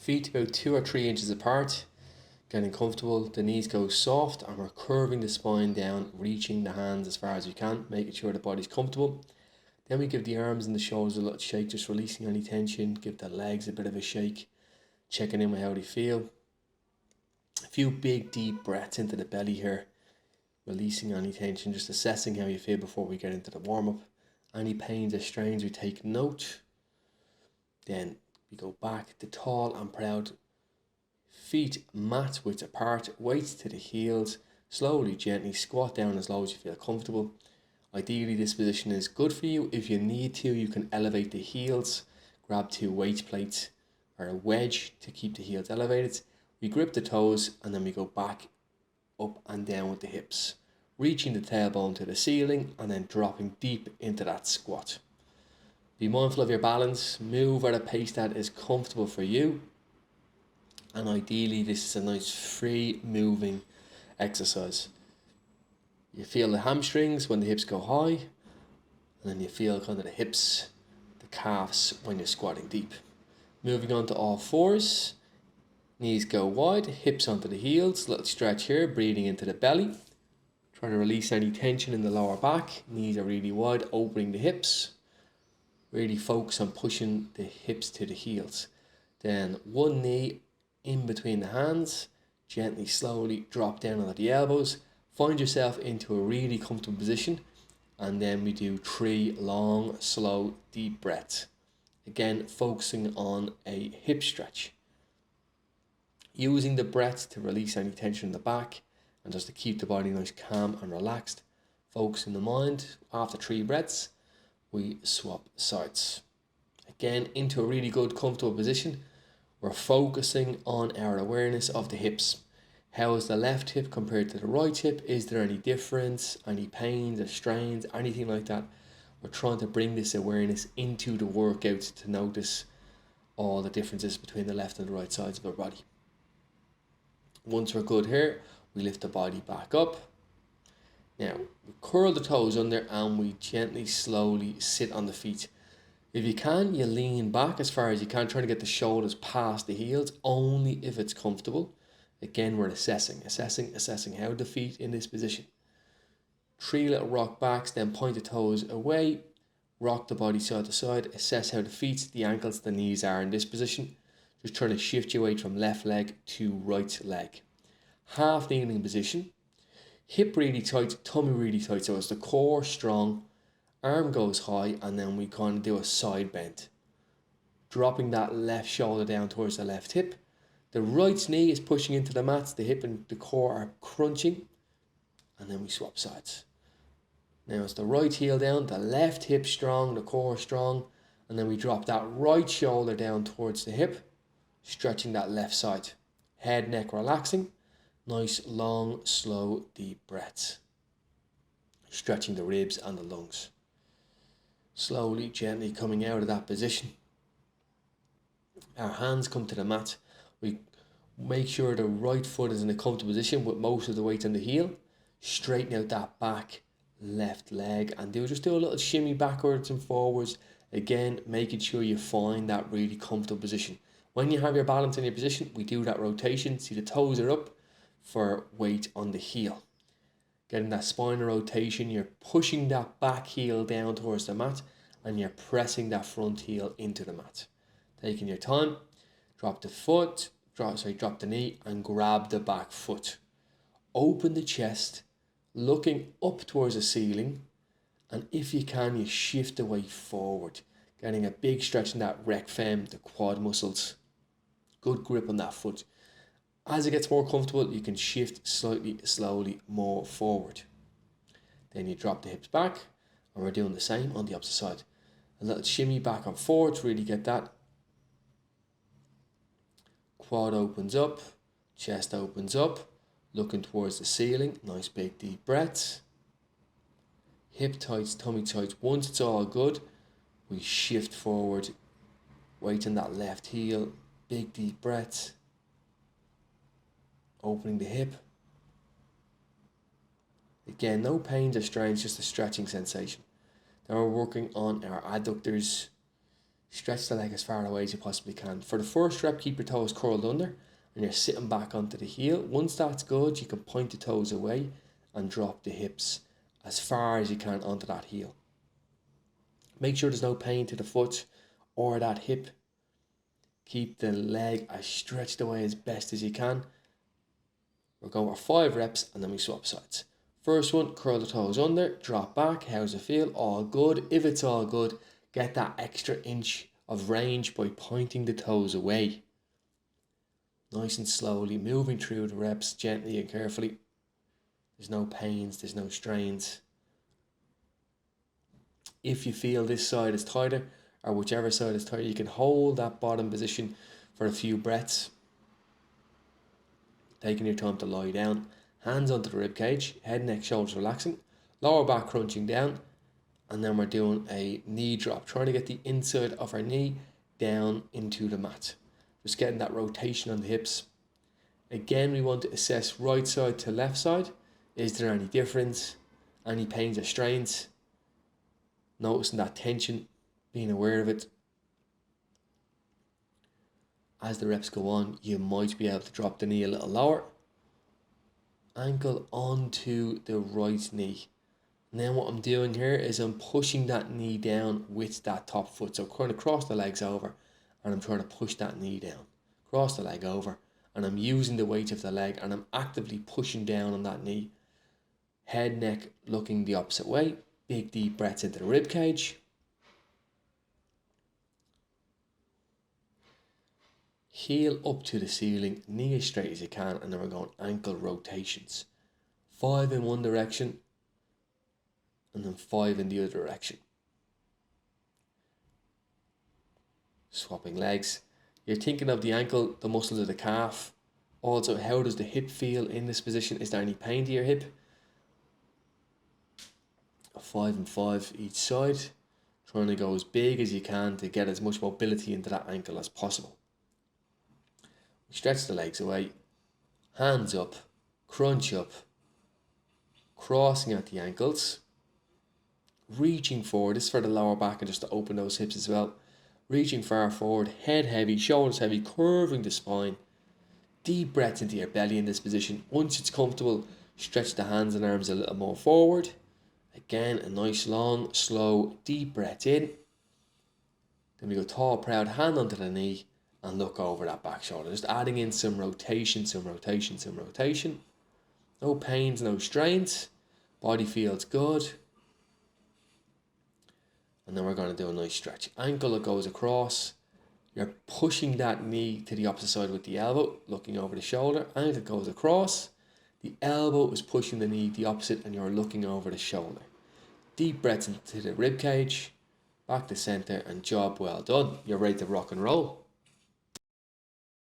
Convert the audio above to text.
Feet about 2 or 3 inches apart, getting comfortable. The knees go soft and we're curving the spine down, reaching the hands as far as we can, making sure the body's comfortable. Then we give the arms and the shoulders a little shake, just releasing any tension. Give the legs a bit of a shake, checking in with how they feel. A few big deep breaths into the belly here, releasing any tension, just assessing how you feel before we get into the warm-up. Any pains or strains, we take note. Then we go back to tall and proud. Feet mat width apart, weights to the heels. Slowly, gently squat down as low as you feel comfortable. Ideally, this position is good for you. If you need to, you can elevate the heels. Grab 2 weight plates or a wedge to keep the heels elevated. We grip the toes and then we go back, up and down with the hips, reaching the tailbone to the ceiling and then dropping deep into that squat. Be mindful of your balance, move at a pace that is comfortable for you, and ideally this is a nice free moving exercise. You feel the hamstrings when the hips go high, and then you feel kind of the hips, the calves when you're squatting deep. Moving on to all fours, knees go wide, hips onto the heels, little stretch here, breathing into the belly. Try to release any tension in the lower back, knees are really wide, opening the hips. Really focus on pushing the hips to the heels. Then one knee in between the hands, gently, slowly drop down onto the elbows. Find yourself into a really comfortable position, and then we do 3 long, slow, deep breaths. Again, focusing on a hip stretch. Using the breath to release any tension in the back and just to keep the body nice, calm and relaxed. Focusing the mind. After 3 breaths, we swap sides. Again, into a really good, comfortable position. We're focusing on our awareness of the hips. How is the left hip compared to the right hip? Is there any difference, any pains or strains, anything like that? We're trying to bring this awareness into the workout to notice all the differences between the left and the right sides of our body. Once we're good here, we lift the body back up. Now, we curl the toes under and we gently, slowly sit on the feet. If you can, you lean back as far as you can, trying to get the shoulders past the heels, only if it's comfortable. Again, we're assessing how the feet in this position. 3 little rock backs, then point the toes away, rock the body side to side, assess how the feet, the ankles, the knees are in this position. Just trying to shift your weight from left leg to right leg. Half kneeling position. Hip really tight, tummy really tight, so it's the core strong, arm goes high, and then we kind of do a side bend. Dropping that left shoulder down towards the left hip. The right knee is pushing into the mats, the hip and the core are crunching, and then we swap sides. Now it's the right heel down, the left hip strong, the core strong, and then we drop that right shoulder down towards the hip, stretching that left side. Head, neck relaxing. Nice, long, slow, deep breaths. Stretching the ribs and the lungs. Slowly, gently coming out of that position. Our hands come to the mat. We make sure the right foot is in a comfortable position with most of the weight on the heel. Straighten out that back left leg and just do a little shimmy backwards and forwards. Again, making sure you find that really comfortable position. When you have your balance in your position, we do that rotation. See, the toes are up for weight on the heel. Getting that spinal rotation, you're pushing that back heel down towards the mat and you're pressing that front heel into the mat. Taking your time, drop the foot, drop the knee and grab the back foot. Open the chest, looking up towards the ceiling, and if you can, you shift the weight forward, getting a big stretch in that rec fem, the quad muscles. Good grip on that foot. As it gets more comfortable, you can shift slightly, slowly more forward. Then you drop the hips back, and we're doing the same on the opposite side. A little shimmy back and forward to really get that. Quad opens up, chest opens up, looking towards the ceiling. Nice big deep breaths. Hip tights, tummy tights. Once it's all good, we shift forward, weight on that left heel, big deep breaths. Opening the hip. Again, no pains or strains, just a stretching sensation. Then we're working on our adductors, Stretch the leg as far away as you possibly can. For the first rep, keep your toes curled under and you're sitting back onto the heel. Once that's good, you can point the toes away and drop the hips as far as you can onto that heel. Make sure there's no pain to the foot or that hip. Keep the leg as stretched away as best as you can. We're going for 5 reps and then we swap sides. First one, curl the toes under, drop back. How's it feel? All good. If it's all good, get that extra inch of range by pointing the toes away. Nice and slowly, moving through the reps gently and carefully. There's no pains, there's no strains. If you feel this side is tighter, or whichever side is tighter, you can hold that bottom position for a few breaths. Taking your time to lie down. Hands onto the rib cage, head, neck, shoulders relaxing. Lower back crunching down. And then we're doing a knee drop, trying to get the inside of our knee down into the mat. Just getting that rotation on the hips. Again, we want to assess right side to left side. Is there any difference? Any pains or strains? Noticing that tension, being aware of it. As the reps go on, you might be able to drop the knee a little lower. Ankle onto the right knee. And then what I'm doing here is I'm pushing that knee down with that top foot. So kind of cross the legs over and I'm trying to push that knee down. Cross the leg over and I'm using the weight of the leg and I'm actively pushing down on that knee. Head, neck looking the opposite way. Big deep breaths into the rib cage. Heel up to the ceiling, knee as straight as you can, and then we're going ankle rotations. 5 in one direction, and then 5 in the other direction. Swapping legs. You're thinking of the ankle, the muscles of the calf. Also, how does the hip feel in this position? Is there any pain to your hip? 5 and 5 each side. Trying to go as big as you can to get as much mobility into that ankle as possible. Stretch the legs away, hands up, crunch up, crossing at the ankles, reaching forward. This is for the lower back and just to open those hips as well. Reaching far forward, head heavy, shoulders heavy, curving the spine. Deep breaths into your belly in this position. Once it's comfortable, stretch the hands and arms a little more forward. Again, a nice long, slow, deep breath in. Then we go tall, proud, hand onto the knee. And look over that back shoulder. Just adding in some rotation, some rotation, some rotation. No pains, no strains. Body feels good. And then we're going to do a nice stretch. Ankle that goes across. You're pushing that knee to the opposite side with the elbow, looking over the shoulder. Ankle goes across. The elbow is pushing the knee the opposite and you're looking over the shoulder. Deep breaths into the rib cage. Back to center and job well done. You're ready to rock and roll.